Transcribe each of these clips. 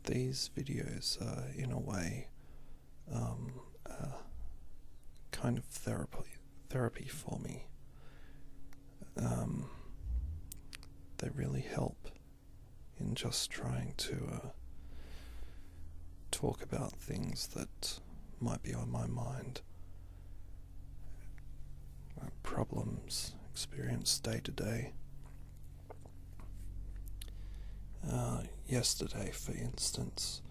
these videos are, in a way, kind of therapy for me. They really help in just trying to talk about things that might be on my mind, problems experienced day to day. Yesterday, for instance,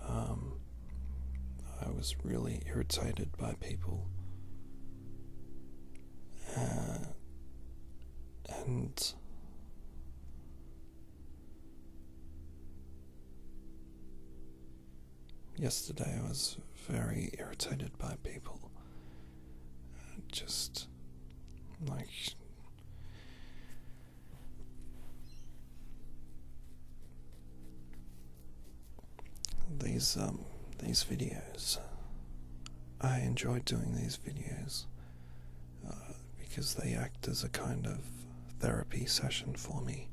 I was really irritated by people, and yesterday I was very irritated by people. Just like these videos. I enjoy doing these videos because they act as a kind of therapy session for me.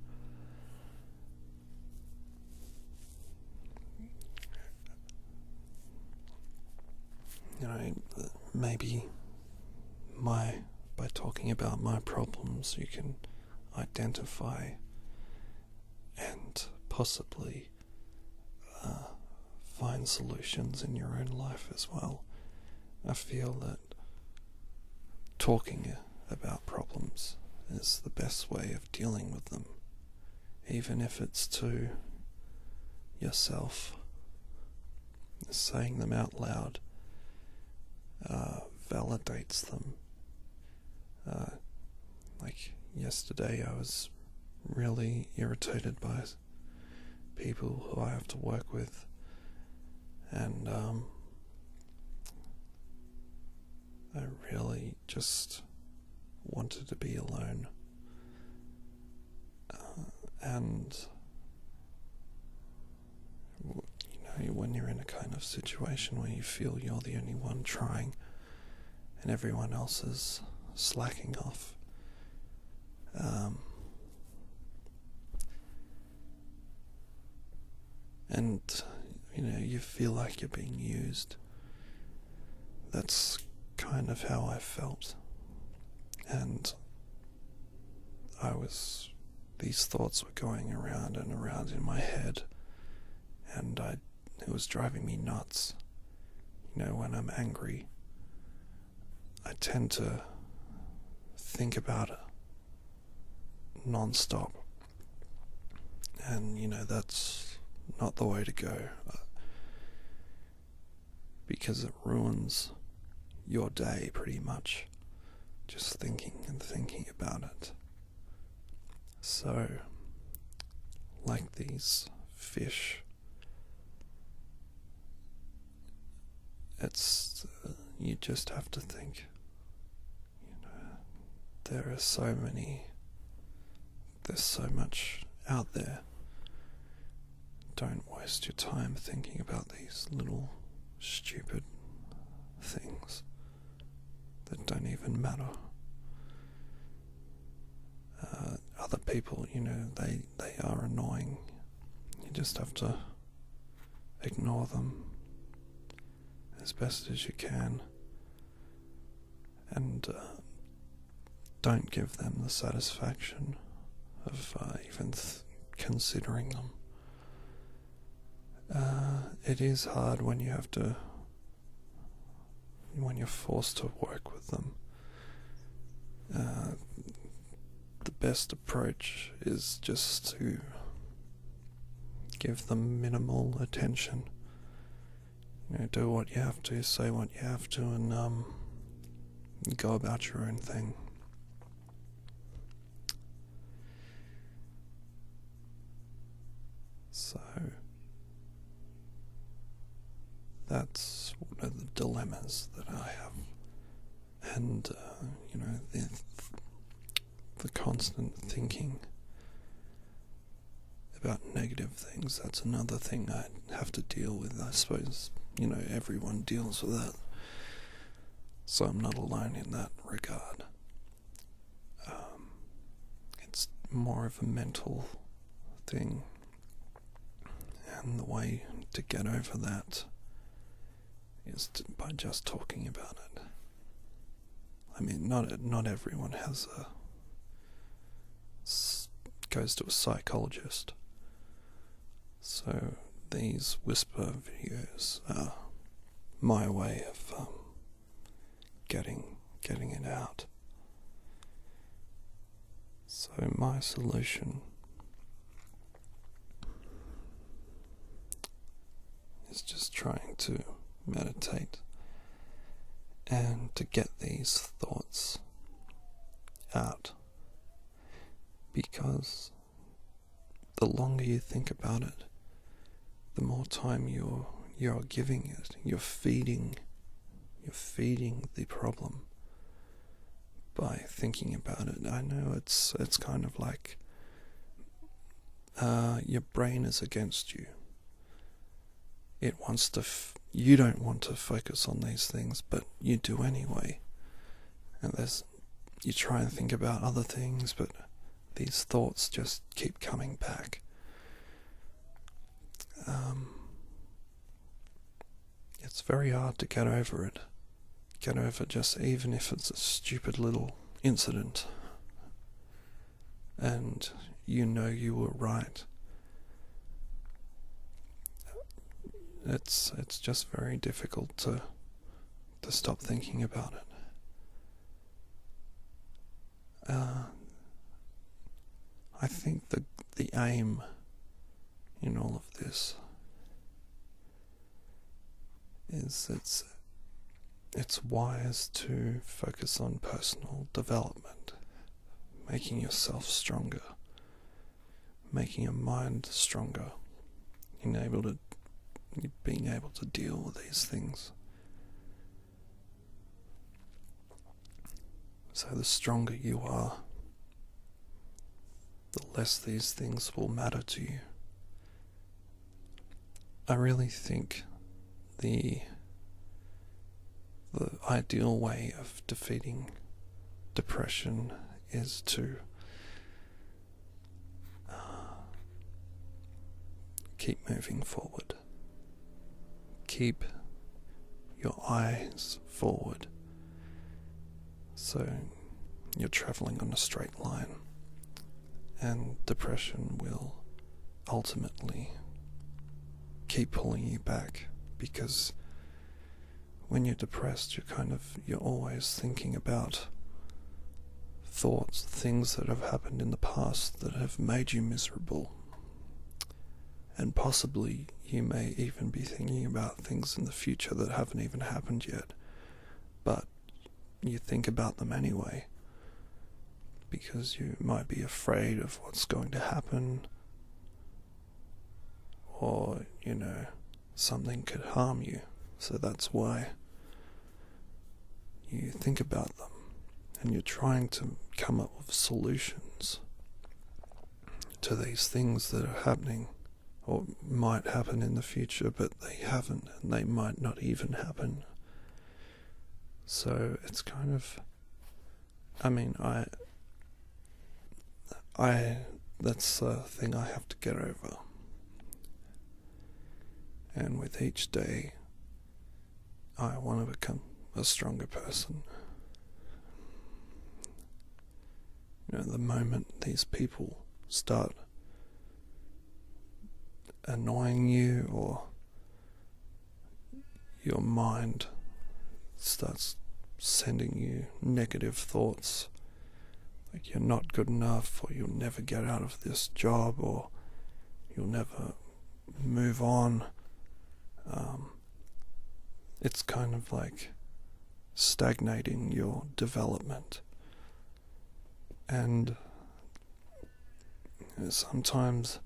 You know, maybe by talking about my problems, you can identify and possibly find solutions in your own life as well. I feel that talking about problems is the best way of dealing with them, even if it's to yourself. Saying them out loud validates them. Like yesterday, I was really irritated by people who I have to work with, and I really just wanted to be alone. And you know, when you're in a kind of situation where you feel you're the only one trying and everyone else is slacking off, and you know, you feel like you're being used. That's kind of how I felt, and these thoughts were going around and around in my head, and it was driving me nuts. You know, when I'm angry, I tend to think about it non-stop, and you know, that's not the way to go, because it ruins your day pretty much, just thinking and thinking about it. So, like these fish, it's you just have to think. You know, there's so much out there. Don't waste your time thinking about these little stupid things that don't even matter. Other people, you know, they are annoying. You just have to ignore them as best as you can, and don't give them the satisfaction of even considering them. It is hard when you're forced to work with them. The best approach is just to give them minimal attention. You know, do what you have to, say what you have to, and go about your own thing. So that's one of the dilemmas that I have, and you know, the constant thinking about negative things. That's another thing I have to deal with. I suppose, you know, everyone deals with that, so I'm not alone in that regard. It's more of a mental thing, And the way to get over that is by just talking about it. I mean, not everyone goes to a psychologist. So these whisper videos are my way of getting it out. So my solution is just trying to meditate and to get these thoughts out, because the longer you think about it, the more time you're giving it. You're feeding the problem by thinking about it. I know it's kind of like your brain is against you. It wants to. You don't want to focus on these things, but you do anyway. And you try and think about other things, but these thoughts just keep coming back. It's very hard to get over it. Get over just even if it's a stupid little incident. And you know you were right. It's just very difficult to stop thinking about it. I think the aim in all of this is it's wise to focus on personal development, making yourself stronger, making your mind stronger, being able to deal with these things. So the stronger you are, the less these things will matter to you. I really think the ideal way of defeating depression is to keep moving forward. Keep your eyes forward, so you're travelling on a straight line, and depression will ultimately keep pulling you back, because when you're depressed, you're always thinking about thoughts, things that have happened in the past that have made you miserable. And possibly you may even be thinking about things in the future that haven't even happened yet, but you think about them anyway, because you might be afraid of what's going to happen, or, something could harm you. So that's why you think about them, and you're trying to come up with solutions to these things that are happening, or might happen in the future, but they haven't, and they might not even happen. So it's kind of, that's a thing I have to get over. And with each day, I want to become a stronger person. The moment these people start annoying you, or your mind starts sending you negative thoughts, like you're not good enough, or you'll never get out of this job, or you'll never move on, it's kind of like stagnating your development. And sometimes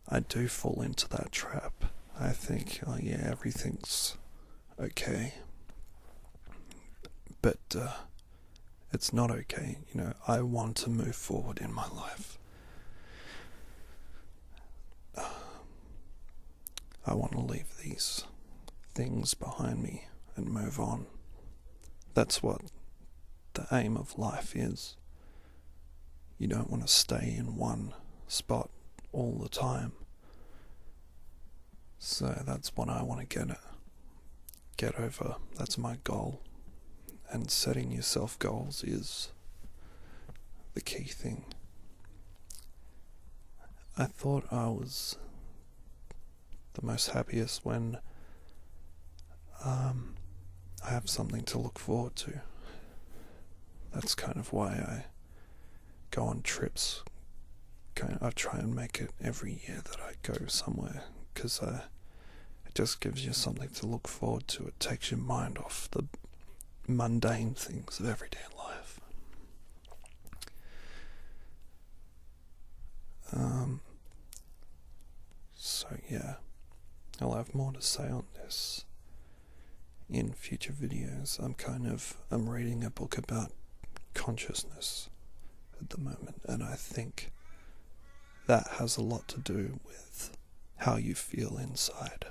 I do fall into that trap. I think, everything's okay. But it's not okay. I want to move forward in my life. I want to leave these things behind me and move on. That's what the aim of life is. You don't want to stay in one spot all the time. So that's what I want to get over. That's my goal. And setting yourself goals is the key thing. I thought I was the most happiest when I have something to look forward to. That's kind of why I go on trips. I try and make it every year that I go somewhere, because it just gives you something to look forward to. It takes your mind off the mundane things of everyday life. So yeah, I'll have more to say on this in future videos. I'm reading a book about consciousness at the moment, and I think that has a lot to do with how you feel inside.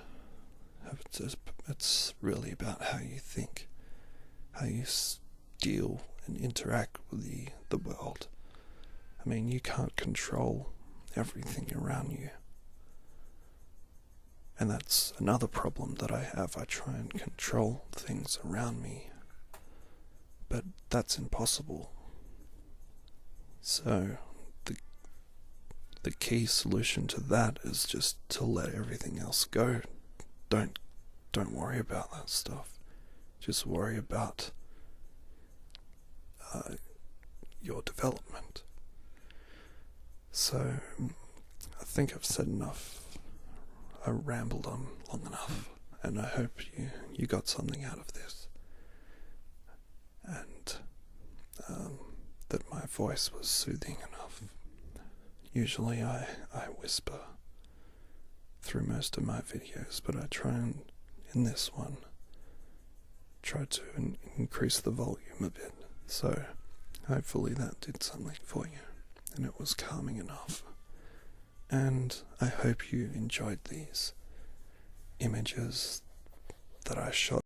It's really about how you think, how you deal and interact with the world. I mean, you can't control everything around you. And that's another problem that I have. I try and control things around me, but that's impossible. So the key solution to that is just to let everything else go. Don't worry about that stuff. Just worry about your development. So I think I've said enough. I rambled on long enough, and I hope you got something out of this, and that my voice was soothing enough. Usually I whisper through most of my videos, but I try and, in this one, try to increase the volume a bit, so hopefully that did something for you, and it was calming enough. And I hope you enjoyed these images that I shot